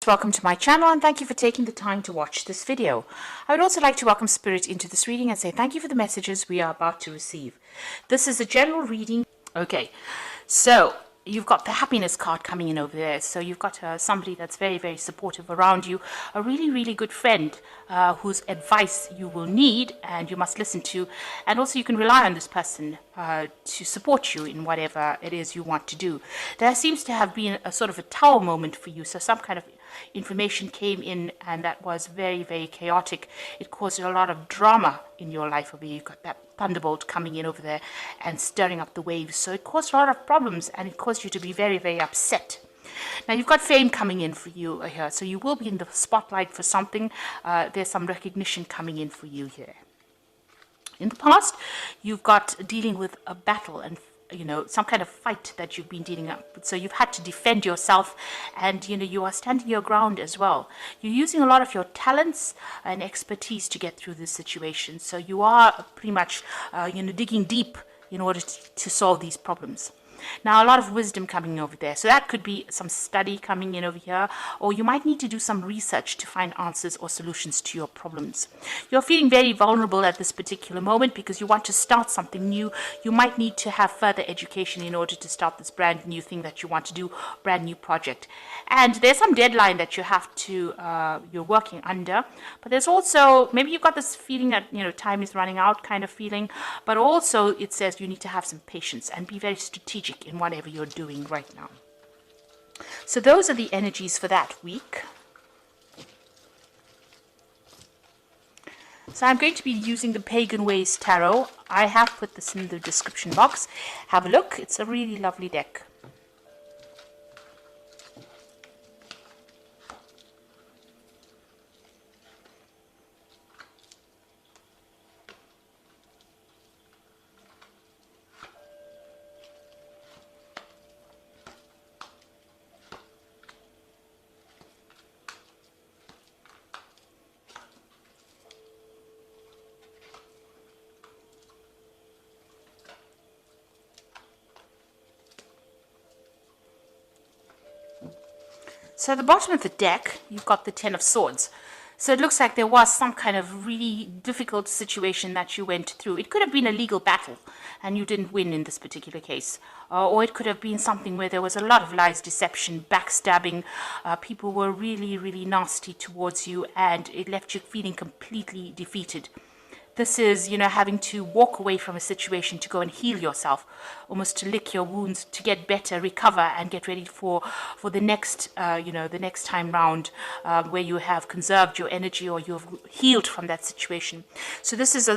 Welcome to my channel and thank you for taking the time to watch this video. I would also like to welcome Spirit into this reading and say thank you for the messages we are about to receive. This is a general reading. Okay, so you've got the happiness card coming in over there. So you've got somebody that's very, very supportive around you, a really, really good friend whose advice you will need and you must listen to. And also you can rely on this person to support you in whatever it is you want to do. There seems to have been a sort of a tower moment for you. So some kind of information came in and that was very, very chaotic. It caused a lot of drama in your life over here. You've got that thunderbolt coming in over there and stirring up the waves. So it caused a lot of problems and it caused you to be very, very upset. Now you've got fame coming in for you here. So you will be in the spotlight for something. There's some recognition coming in for you here. In the past, you've got dealing with a battle and some kind of fight that you've been dealing with. So you've had to defend yourself and, you are standing your ground as well. You're using a lot of your talents and expertise to get through this situation. So you are pretty much, digging deep in order to solve these problems. Now, a lot of wisdom coming over there. So that could be some study coming in over here, or you might need to do some research to find answers or solutions to your problems. You're feeling very vulnerable at this particular moment because you want to start something new. You might need to have further education in order to start this brand new thing that you want to do, brand new project. And there's some deadline that you have to, you're working under, but there's also, maybe you've got this feeling that, time is running out kind of feeling, but also it says you need to have some patience and be very strategic in whatever you're doing right now. So those are the energies for that week. So I'm going to be using the Pagan Ways Tarot. I have put this in the description box. Have a look. It's a really lovely deck. So at the bottom of the deck, you've got the Ten of Swords. So it looks like there was some kind of really difficult situation that you went through. It could have been a legal battle and you didn't win in this particular case. Or it could have been something where there was a lot of lies, deception, backstabbing. People were really, really nasty towards you and it left you feeling completely defeated. This is, having to walk away from a situation to go and heal yourself, almost to lick your wounds, to get better, recover, and get ready for the next, the next time round where you have conserved your energy or you've healed from that situation. So this is,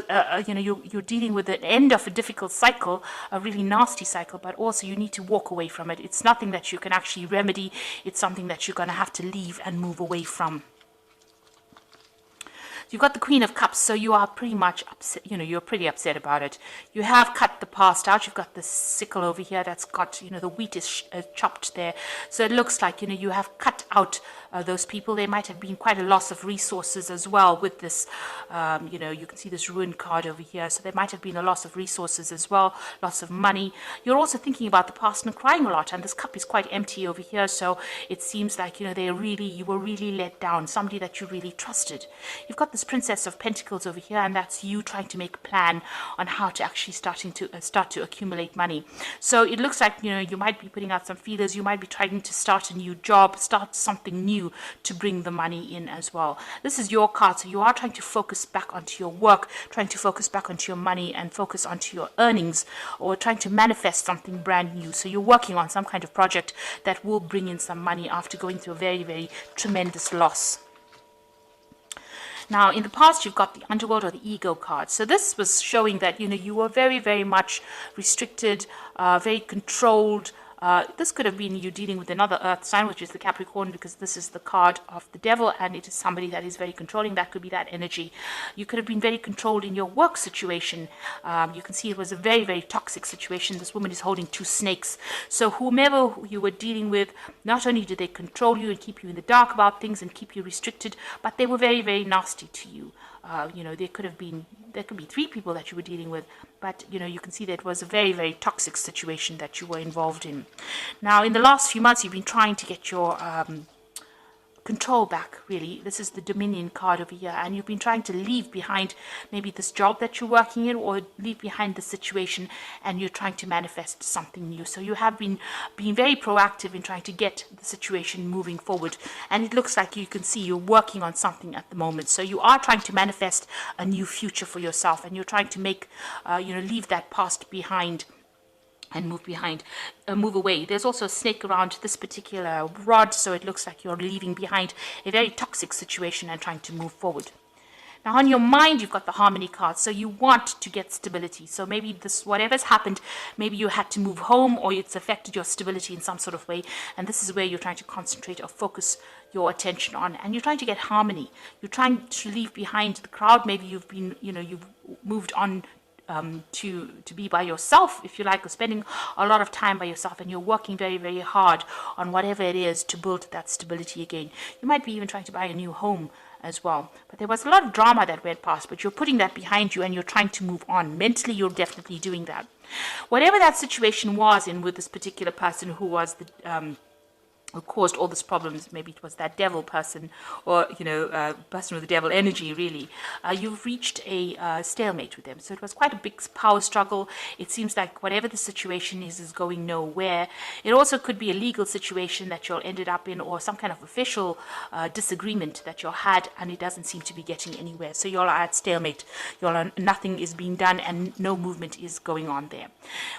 you're dealing with the end of a difficult cycle, a really nasty cycle, but also you need to walk away from it. It's nothing that you can actually remedy. It's something that you're going to have to leave and move away from. You've got the Queen of Cups, so you are pretty much upset, you're pretty upset about it. You have cut the past out. You've got the sickle over here that's got, the wheat is chopped there. So it looks like, you have cut out those people. There might have been quite a loss of resources as well with this, you can see this ruined card over here. So there might have been a loss of resources as well, loss of money. You're also thinking about the past and crying a lot, and this cup is quite empty over here. So it seems like, you were really let down, somebody that you really trusted. You've got this Princess of Pentacles over here, and that's you trying to make a plan on how to actually start to accumulate money. So it looks like you might be putting out some feelers. You might be trying to start a new job, start something new to bring the money in as well. This is your card, so you are trying to focus back onto your work, trying to focus back onto your money and focus onto your earnings, or trying to manifest something brand new. So you're working on some kind of project that will bring in some money after going through a very, very tremendous loss. Now, in the past, you've got the Underworld or the Ego card. So this was showing that, you were very, very much restricted, very controlled. This could have been you dealing with another earth sign, which is the Capricorn, because this is the card of the devil and it is somebody that is very controlling. That could be that energy. You could have been very controlled in your work situation. You can see it was a very, very toxic situation. This woman is holding two snakes. So whomever you were dealing with, not only did they control you and keep you in the dark about things and keep you restricted, but they were very, very nasty to you. There could be three people that you were dealing with, but you can see that it was a very, very toxic situation that you were involved in. Now, in the last few months, you've been trying to get your control back, really. This is the Dominion card over here, and you've been trying to leave behind maybe this job that you're working in, or leave behind the situation, and you're trying to manifest something new. So you have been being very proactive in trying to get the situation moving forward, and it looks like you can see you're working on something at the moment. So you are trying to manifest a new future for yourself, and you're trying to make leave that past behind and move away. There's also a snake around this particular rod, so it looks like you're leaving behind a very toxic situation and trying to move forward. Now on your mind, you've got the Harmony card, so you want to get stability. So maybe this, whatever's happened, maybe you had to move home, or it's affected your stability in some sort of way, and this is where you're trying to concentrate or focus your attention on, and you're trying to get harmony. You're trying to leave behind the crowd. Maybe you've been, you've moved on to be by yourself, if you like, or spending a lot of time by yourself, and you're working very, very hard on whatever it is to build that stability again. You might be even trying to buy a new home as well. But there was a lot of drama that went past, but you're putting that behind you and you're trying to move on. Mentally, you're definitely doing that. Whatever that situation was in with this particular person who was the who caused all these problems, maybe it was that devil person, or person with the devil energy, really, you've reached a stalemate with them. So it was quite a big power struggle. It seems like whatever the situation is going nowhere. It also could be a legal situation that you'll ended up in, or some kind of official disagreement that you'll had, and it doesn't seem to be getting anywhere. So you're at stalemate. Nothing is being done and no movement is going on there.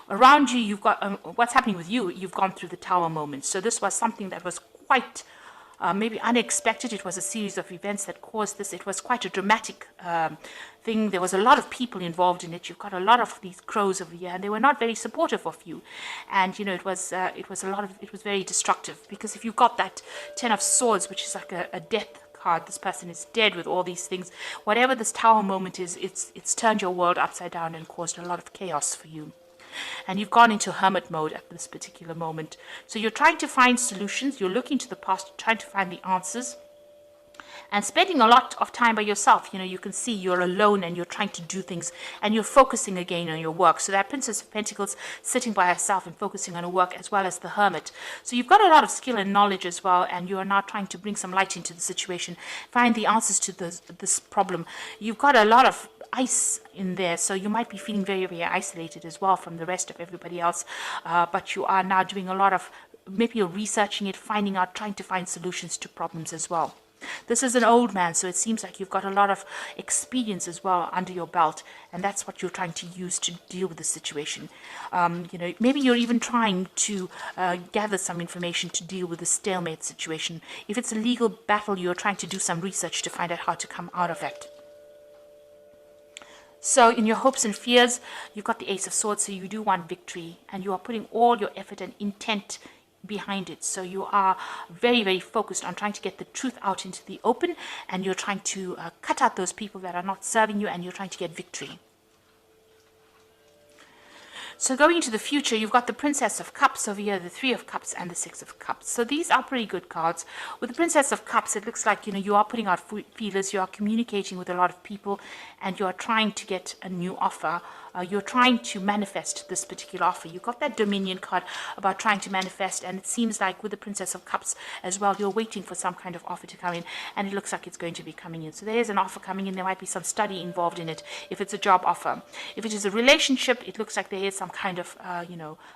Around you, you've got what's happening with you. You've gone through the tower moment. So this was something that was quite maybe unexpected. It was a series of events that caused this. It was quite a dramatic thing. There was a lot of people involved in it. You've got a lot of these crows over here, and they were not very supportive of you. And it was very destructive, because if you got that 10 of Swords, which is like a death card, this person is dead with all these things. Whatever this tower moment is, it's turned your world upside down and caused a lot of chaos for you. And you've gone into hermit mode at this particular moment. So you're trying to find solutions. You're looking to the past, trying to find the answers, and spending a lot of time by yourself. You can see you're alone and you're trying to do things, and you're focusing again on your work. So that Princess of Pentacles sitting by herself and focusing on her work, as well as the Hermit. So you've got a lot of skill and knowledge as well, and you are now trying to bring some light into the situation, find the answers to this problem. You've got a lot of ice in there, so you might be feeling very, very isolated as well from the rest of everybody else, but you are now doing a lot of, maybe you're researching it, finding out, trying to find solutions to problems as well. This is an old man, so it seems like you've got a lot of experience as well under your belt, and that's what you're trying to use to deal with the situation. Maybe you're even trying to gather some information to deal with the stalemate situation. If it's a legal battle, you're trying to do some research to find out how to come out of it. So in your hopes and fears, you've got the Ace of Swords, so you do want victory, and you are putting all your effort and intent behind it. So you are very, very focused on trying to get the truth out into the open, and you're trying to cut out those people that are not serving you, and you're trying to get victory. So going into the future, you've got the Princess of Cups over here, the Three of Cups, and the Six of Cups. So these are pretty good cards. With the Princess of Cups, it looks like, you are putting out feelers, you are communicating with a lot of people, and you are trying to get a new offer. You're trying to manifest this particular offer. You've got that Dominion card about trying to manifest, and it seems like with the Princess of Cups as well, you're waiting for some kind of offer to come in, and it looks like it's going to be coming in. So there is an offer coming in. There might be some study involved in it if it's a job offer. If it is a relationship, it looks like there is some kind of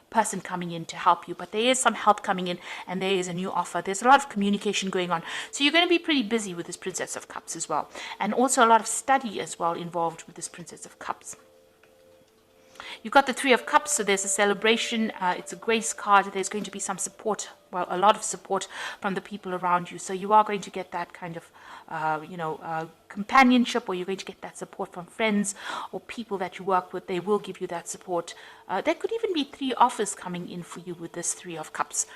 person coming in to help you, but there is some help coming in, and there is a new offer. There's a lot of communication going on, so you're going to be pretty busy with this Princess of Cups as well, and also a lot of study as well involved with this Princess of Cups. You've got the Three of Cups, so there's a celebration. It's a grace card. There's going to be some support, well, a lot of support from the people around you. So you are going to get that kind of, companionship, or you're going to get that support from friends or people that you work with. They will give you that support. There could even be 3 offers coming in for you with this Three of Cups.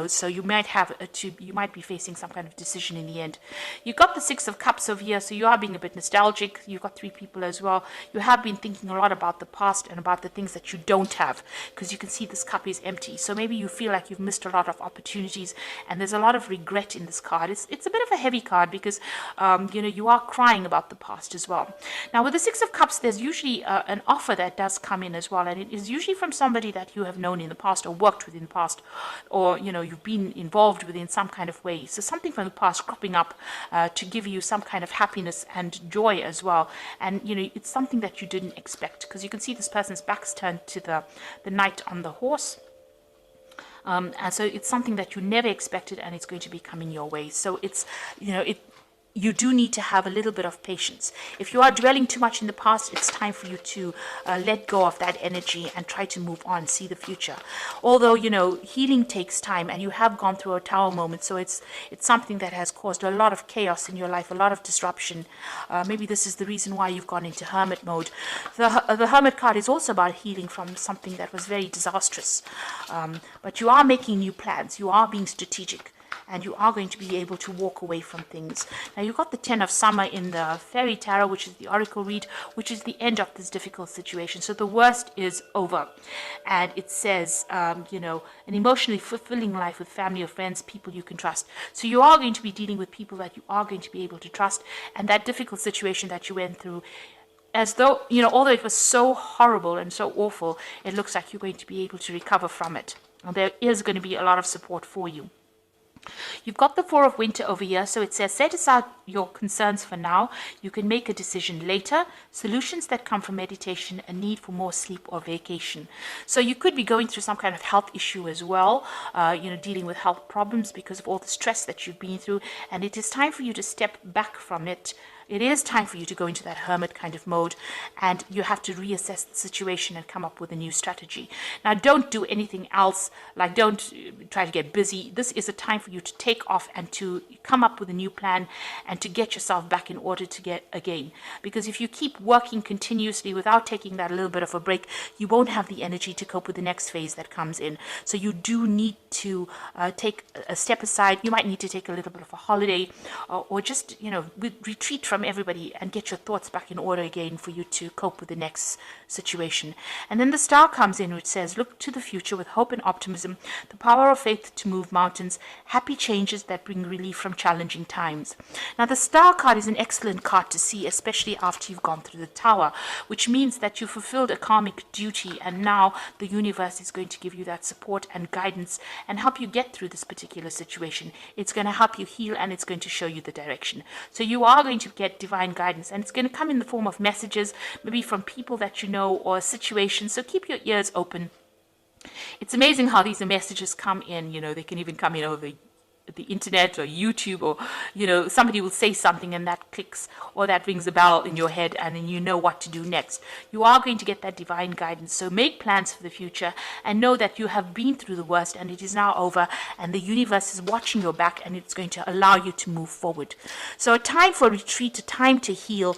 So you might have you might be facing some kind of decision in the end. You've got the Six of Cups over here, so you are being a bit nostalgic. You've got 3 people as well. You have been thinking a lot about the past and about the things that you don't have, because you can see this cup is empty. So maybe you feel like you've missed a lot of opportunities, and there's a lot of regret in this card. It's a bit of a heavy card, because you are crying about the past as well. Now with the Six of Cups, there's usually an offer that does come in as well, and it is usually from somebody that you have known in the past or worked with in the past, or you've been involved with in some kind of way. So something from the past cropping up to give you some kind of happiness and joy as well. And it's something that you didn't expect, because you can see this person's back's turned to the knight on the horse. And so it's something that you never expected, and it's going to be coming your way. So it's, you do need to have a little bit of patience. If you are dwelling too much in the past, it's time for you to let go of that energy and try to move on, see the future. Although, healing takes time, and you have gone through a tower moment, so it's something that has caused a lot of chaos in your life, a lot of disruption. Maybe this is the reason why you've gone into hermit mode. The Hermit card is also about healing from something that was very disastrous. But you are making new plans. You are being strategic, and you are going to be able to walk away from things. Now, you've got the Ten of Summer in the Fairy Tarot, which is the Oracle read, which is the end of this difficult situation. So the worst is over. And it says, an emotionally fulfilling life with family or friends, people you can trust. So you are going to be dealing with people that you are going to be able to trust. And that difficult situation that you went through, as though, although it was so horrible and so awful, it looks like you're going to be able to recover from it. And there is going to be a lot of support for you. You've got the Four of Winter over here, so it says set aside your concerns for now. You can make a decision later. Solutions that come from meditation, a need for more sleep or vacation. So you could be going through some kind of health issue as well, dealing with health problems because of all the stress that you've been through, and it is time for you to step back from it. It is time for you to go into that hermit kind of mode, and you have to reassess the situation and come up with a new strategy. Now, don't do anything else, like don't try to get busy. This is a time for you to take off and to come up with a new plan and to get yourself back in order to get again. Because if you keep working continuously without taking that little bit of a break, you won't have the energy to cope with the next phase that comes in. So you do need to take a step aside. You might need to take a little bit of a holiday, or just, retreat from everybody and get your thoughts back in order again for you to cope with the next situation. And then the Star comes in, which says, look to the future with hope and optimism, the power of faith to move mountains, happy changes that bring relief from challenging times. Now, the Star card is an excellent card to see, especially after you've gone through the Tower, which means that you fulfilled a karmic duty, and now the universe is going to give you that support and guidance and help you get through this particular situation. It's going to help you heal, and it's going to show you the direction. So you are going to get divine guidance, and it's going to come in the form of messages, maybe from people that you know or situations. So keep your ears open. It's amazing how these messages come in. They can even come in over the internet or YouTube, or somebody will say something and that clicks or that rings a bell in your head, and then you know what to do next. You are going to get that divine guidance. So make plans for the future and know that you have been through the worst and it is now over, and the universe is watching your back, and it's going to allow you to move forward. So a time for retreat, a time to heal.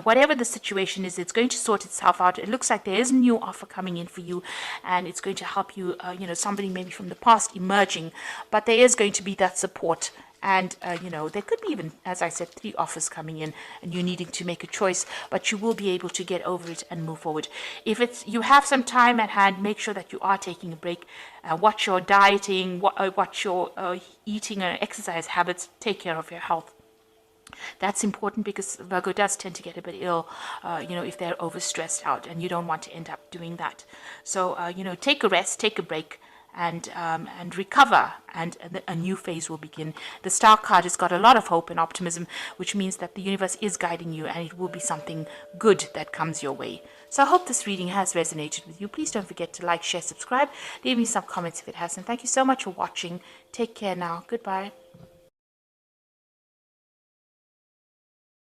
Whatever the situation is, it's going to sort itself out. It looks like there is a new offer coming in for you, and it's going to help you, somebody maybe from the past emerging, but there is going to be that support. And, there could be even, as I said, 3 offers coming in and you needing to make a choice, but you will be able to get over it and move forward. If you have some time at hand, make sure that you are taking a break. Watch your dieting, watch your eating and exercise habits. Take care of your health. That's important, because Virgo does tend to get a bit ill, if they're overstressed out, and you don't want to end up doing that. So, take a rest, take a break, and recover, and a new phase will begin. The Star card has got a lot of hope and optimism, which means that the universe is guiding you, and it will be something good that comes your way. So I hope this reading has resonated with you. Please don't forget to like, share, subscribe. Leave me some comments if it hasn't. Thank you so much for watching. Take care now. Goodbye.